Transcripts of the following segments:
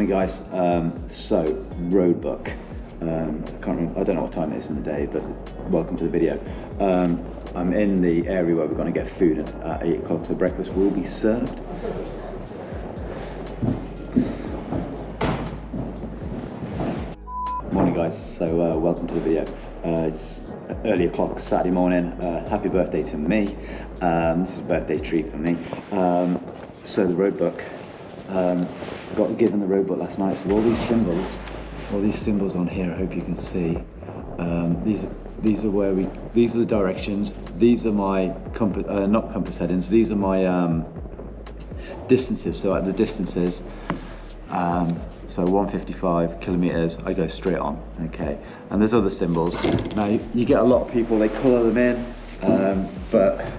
Morning guys, so road book. I don't know what time it is in the day, but welcome to the video. I'm in the area where we're going to get food at 8 o'clock, so breakfast will be served. Morning guys, so welcome to the video. It's early o'clock Saturday morning. Happy birthday to me. This is a birthday treat for me. So the road book. Got given the road book last night, so all these symbols on here, I hope you can see. These are the directions. These are my compass, not compass headings. These are my distances. So at the distances, so 155 kilometers, I go straight on. Okay, and there's other symbols. Now you get a lot of people, they colour them in, but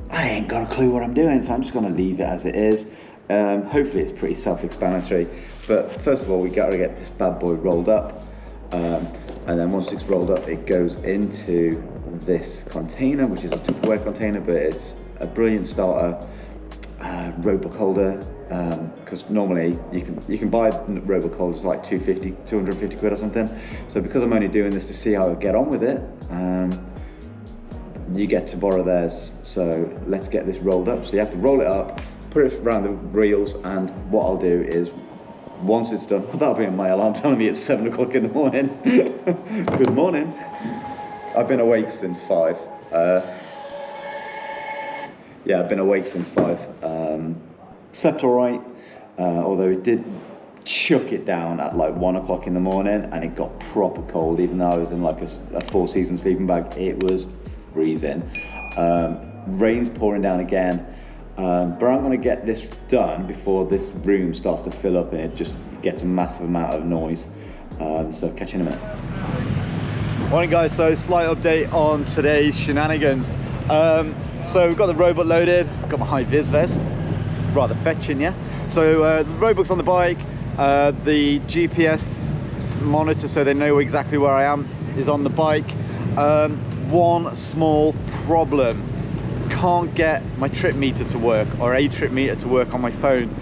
I ain't got a clue what I'm doing, so I'm just going to leave it as it is. Hopefully it's pretty self-explanatory, but first of all we got to get this bad boy rolled up, and then once it's rolled up it goes into this container, which is a Tupperware container, but it's a brilliant starter road book holder, because normally you can buy road book holders like 250 quid or something. So because I'm only doing this to see how I get on with it, you get to borrow theirs. So let's get this rolled up. So you have to roll it up, put it around the reels, and what I'll do is once it's done, that'll be on my alarm telling me it's 7 o'clock in the morning. Good morning. I've been awake since 5. Yeah, I've been awake since 5. Slept all right, although it did chuck it down at like 1 o'clock in the morning, and it got proper cold. Even though I was in like a 4-season sleeping bag, it was freezing. Rain's pouring down again. But I'm going to get this done before this room starts to fill up and it just gets a massive amount of noise. So catch you in a minute. Morning guys, so slight update on today's shenanigans. So we've got the road book loaded, got my high vis vest, rather fetching, yeah. So the road book's on the bike, the GPS monitor so they know exactly where I am is on the bike. One small problem. Can't get my trip meter to work, or a trip meter to work on my phone,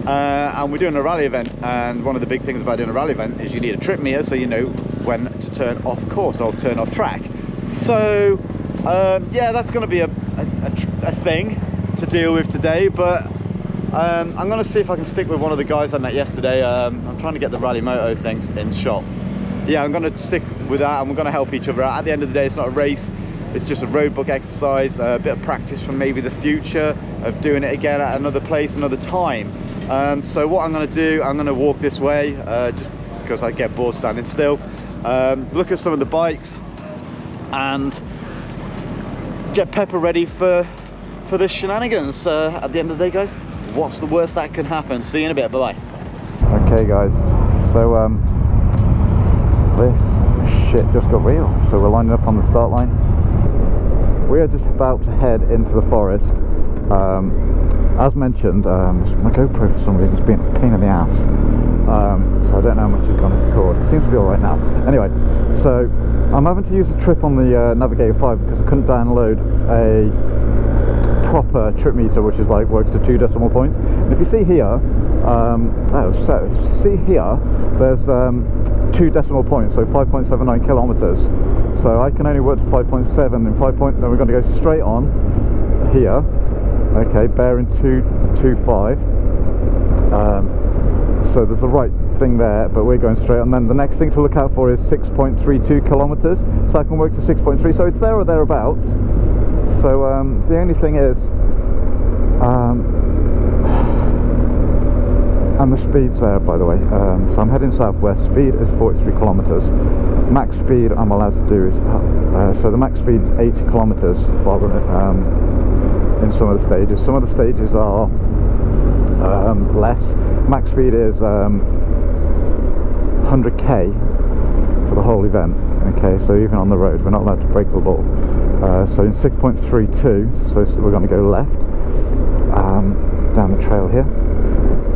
and we're doing a rally event, and one of the big things about doing a rally event is you need a trip meter so you know when to turn off course or turn off track. So yeah, that's going to be a thing to deal with today, but I'm going to see if I can stick with one of the guys I met yesterday. I'm trying to get the RallyMoto things in shop. Yeah, I'm going to stick with that, and we're going to help each other out. At the end of the day, it's not a race. It's just a road book exercise, a bit of practice for maybe the future of doing it again at another place, another time. So what I'm going to do, I'm going to walk this way, just because I get bored standing still. Look at some of the bikes and get Pepper ready for the shenanigans. At the end of the day, guys, what's the worst that can happen? See you in a bit. Bye bye. Okay, guys. So this shit just got real. So we're lining up on the start line. We are just about to head into the forest. As mentioned, my GoPro for some reason is being a pain in the ass, so I don't know how much it's going to record. It seems to be alright now. Anyway, so I'm having to use a trip on the Navigator 5 because I couldn't download a proper trip meter, which is like works to 2 decimal points. And if you see here, there's 2 decimal points, so 5.79 kilometers. So I can only work to 5.7 and 5 point. Then we're going to go straight on here. Okay, bearing 225. So there's a right thing there, but we're going straight on. Then the next thing to look out for is 6.32 kilometers. So I can work to 6.3. So it's there or thereabouts. So the only thing is, and the speed's there, by the way. So I'm heading southwest. Speed is 43 kilometers. Max speed I'm allowed to do is so the max speed is 80 kilometers in some of the stages. Some of the stages are less. Max speed is 100k for the whole event. Okay, so even on the road we're not allowed to break the law. So in 6.32, so we're going to go left down the trail here.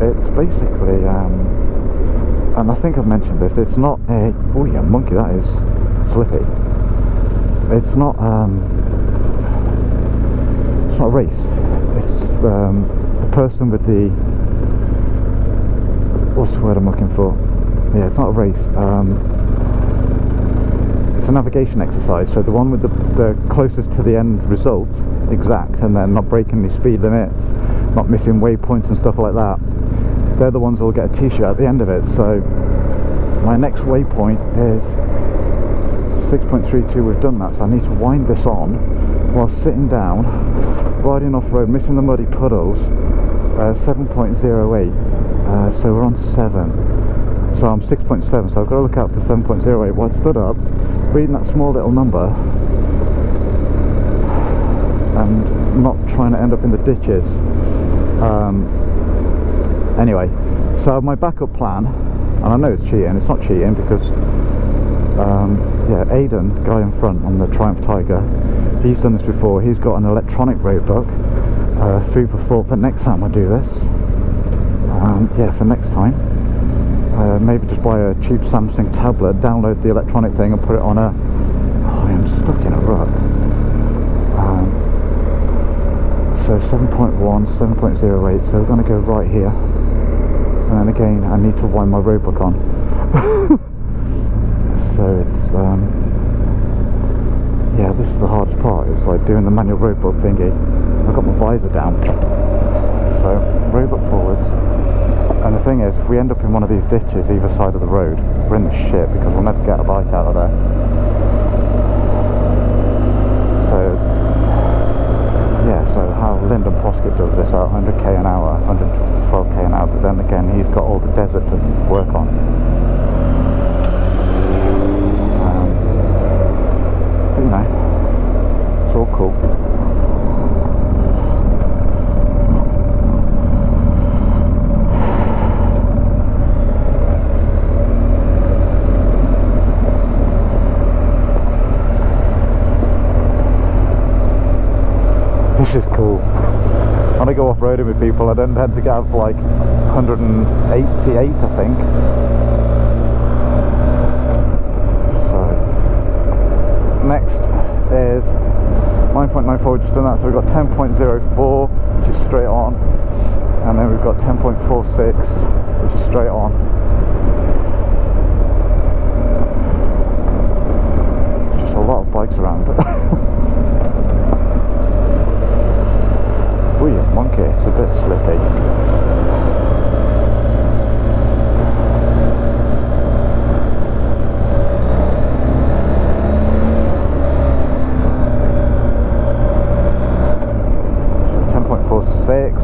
It's basically, and I think I've mentioned this, it's not a, oh yeah, monkey, that is flippy. It's not a race. It's the person with the what's the word I'm looking for? Yeah, it's not a race. It's a navigation exercise. So the one with the closest to the end result, exact, and then not breaking any speed limits, not missing waypoints and stuff like that. They're the ones who will get a t-shirt at the end of it. So my next waypoint is 6.32. We've done that, so I need to wind this on while sitting down, riding off-road, missing the muddy puddles. 7.08. So we're on 7. So I'm 6.7, so I've got to look out for 7.08. While I stood up, reading that small little number and not trying to end up in the ditches. Anyway, so my backup plan, and I know it's cheating, it's not cheating because yeah, Aidan, the guy in front on the Triumph Tiger, he's done this before. He's got an electronic road book. Food for thought for next time I do this. Yeah, for next time. Maybe just buy a cheap Samsung tablet, download the electronic thing and put it on a... Oh, I am stuck in a rut. So 7.1, 7.08, so we're going to go right here. And then again, I need to wind my road book on. So it's... yeah, this is the hardest part. It's like doing the manual road book thingy. I've got my visor down. So, road book forwards. And the thing is, if we end up in one of these ditches either side of the road, we're in the shit because we'll never get a bike out of there. So, yeah, so how Lyndon Poskett does this at 100k an hour, 112k an hour, but then again, he's got all the desert to work on. But, you know, it's all cool. This is cool. When I go off-roading with people, I don't tend to get up to like 188, I think. So, next is 9.94, just done that, so we've got 10.04, which is straight on, and then we've got 10.46, which is straight on. There's just a lot of bikes around. Ooh, monkey, it's a bit slippy.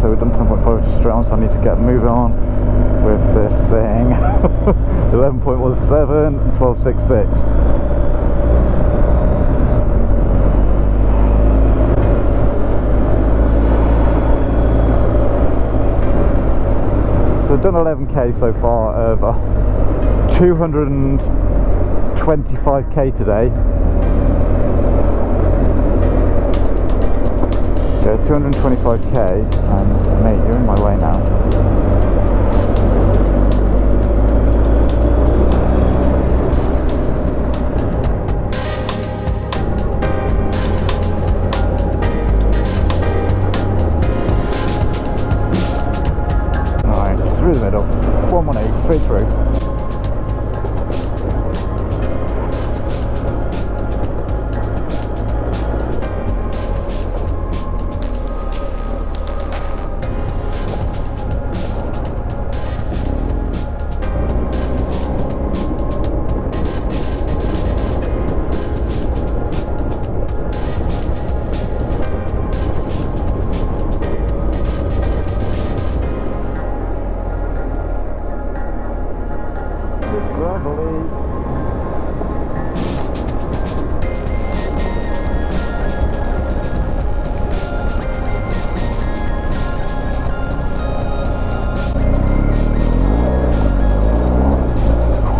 So we've done 10.5, which is straight on, so I need to get moving on with this thing. 11.17, 12.66. So I've done 11k so far over 225k today. So 225k, and mate, you're in my way now. Alright, through the middle, 118, straight through.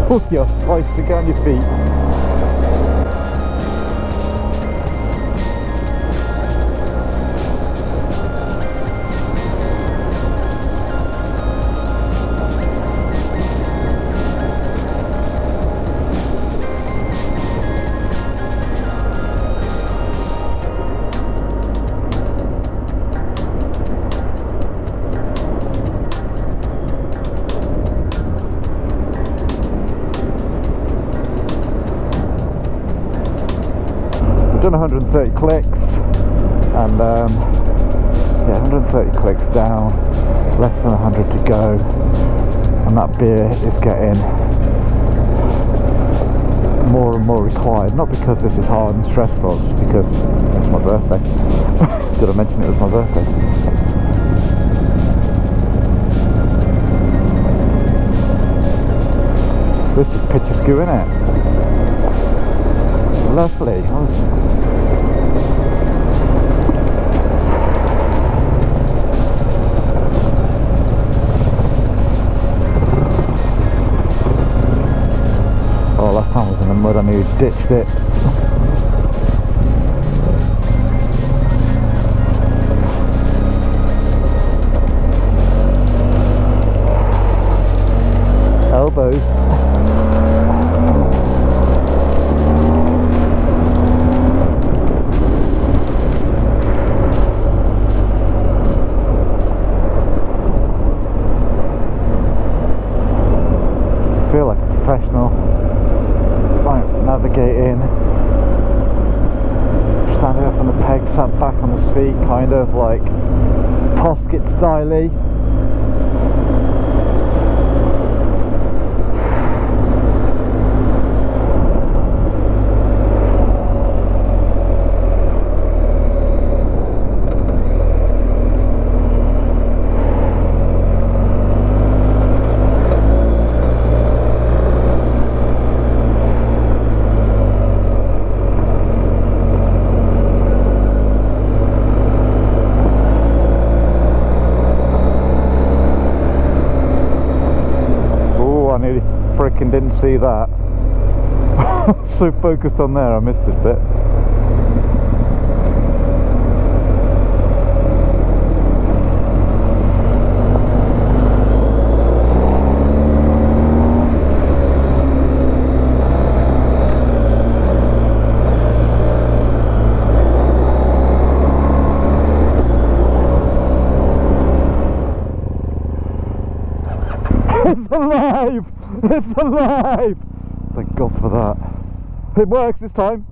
Oh, you're supposed to get on your feet. done 130 clicks, and yeah, 130 clicks down, less than 100 to go, and that beer is getting more and more required. Not because this is hard and stressful, just because it's my birthday. Did I mention it was my birthday? This is picturesque, isn't it? Lovely. Oh, last time I was in the mud, I nearly ditched it. Elbows. I feel like a professional. Like navigating, standing up on the peg, sat back on the seat, kind of like Posket styley. Freaking didn't see that. So focused on there, I missed this bit. It's alive! It's alive! Thank God for that. It works this time.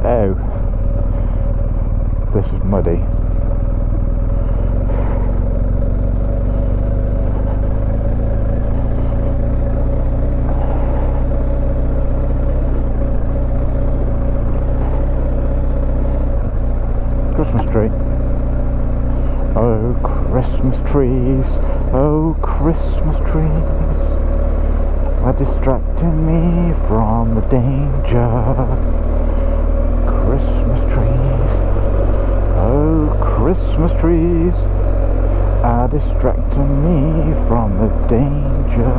Oh. This is muddy. Christmas tree. Oh, Christmas trees, oh, Christmas trees are distracting me from the danger. Christmas trees, oh, Christmas trees are distracting me from the danger.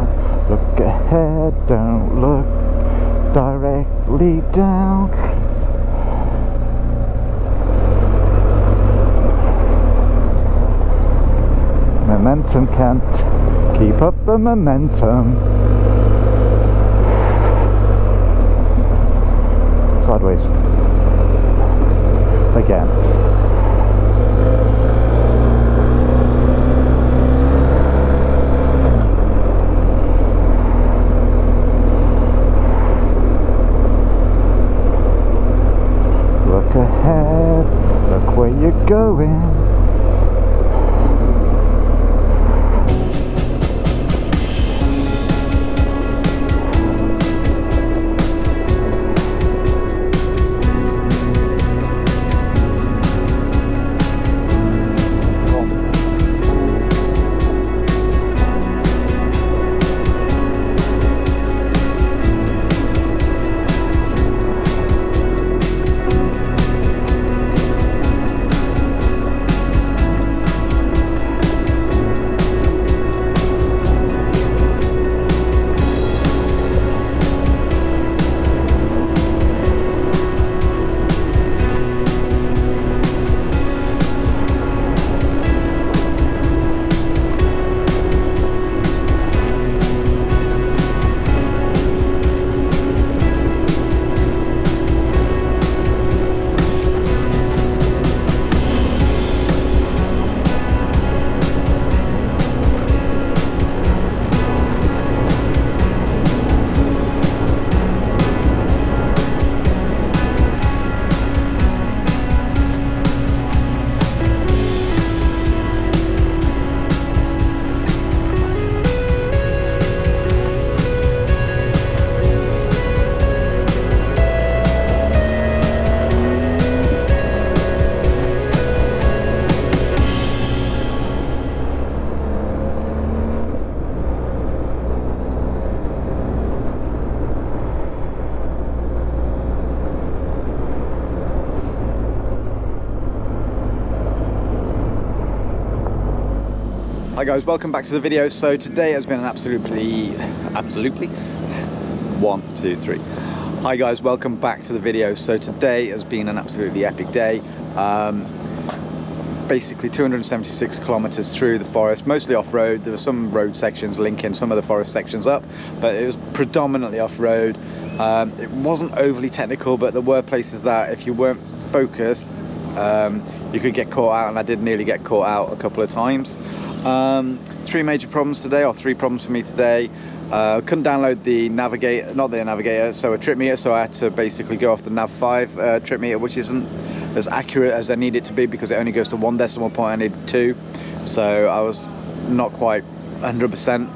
Look ahead, don't look directly down. Momentum can't keep up the momentum. Sideways. Again. Look ahead, look where you're going. Hi guys, welcome back to the video. So today has been an absolutely 1, 2, 3. Hi guys, welcome back to the video. So today has been an absolutely epic day. Basically 276 kilometers through the forest, mostly off-road. There were some road sections linking some of the forest sections up, but it was predominantly off-road. It wasn't overly technical, but there were places that if you weren't focused, you could get caught out, and I did nearly get caught out a couple of times. 3 major problems today, or 3 problems for me today. Couldn't download the navigator, not the navigator, so a trip meter, so I had to basically go off the nav 5 trip meter, which isn't as accurate as I need it to be because it only goes to 1 decimal point. I need 2, so I was not quite 100%.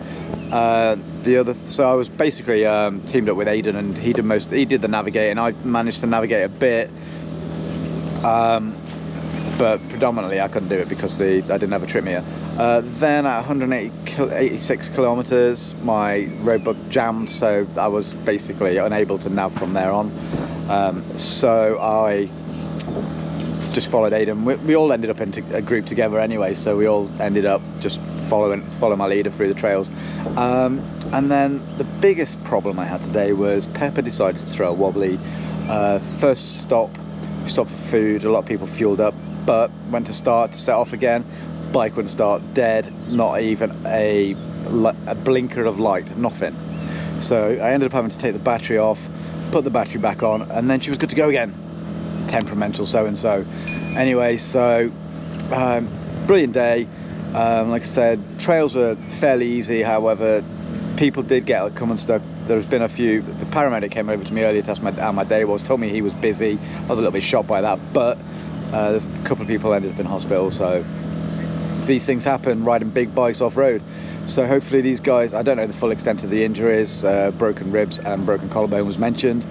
So I was basically teamed up with Aidan, and he did the navigator, and I managed to navigate a bit, but predominantly I couldn't do it because I didn't have a trip meter. Then at 186 kilometers, my roadbook jammed, so I was basically unable to nav from there on. So I just followed Aidan. We all ended up in a group together anyway, so we all ended up just follow my leader through the trails. And then the biggest problem I had today was Pepper decided to throw a wobbly. First stop, we stopped for food. A lot of people fueled up, but went to set off again. Bike wouldn't start, dead, not even a blinker of light, nothing. So I ended up having to take the battery off, put the battery back on, and then she was good to go again. Temperamental so-and-so. Anyway, so brilliant day. Like I said, trails were fairly easy, however, people did get come unstuck. There's been a few. The paramedic came over to me earlier to ask how my day was, told me he was busy. I was a little bit shocked by that, but there's a couple of people ended up in hospital, so these things happen riding big bikes off-road. So hopefully these guys, I don't know the full extent of the injuries, broken ribs and broken collarbone was mentioned.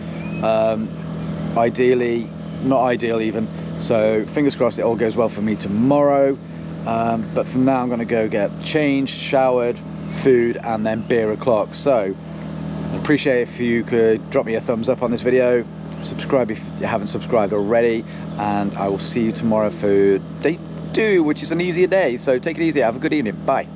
Ideally, not ideal even, so fingers crossed it all goes well for me tomorrow. But for now I'm going to go get changed, showered, food, and then beer o'clock. So I'd appreciate if you could drop me a thumbs up on this video, subscribe if you haven't subscribed already, and I will see you tomorrow for day 2, which is an easier day. So take it easy, have a good evening, bye.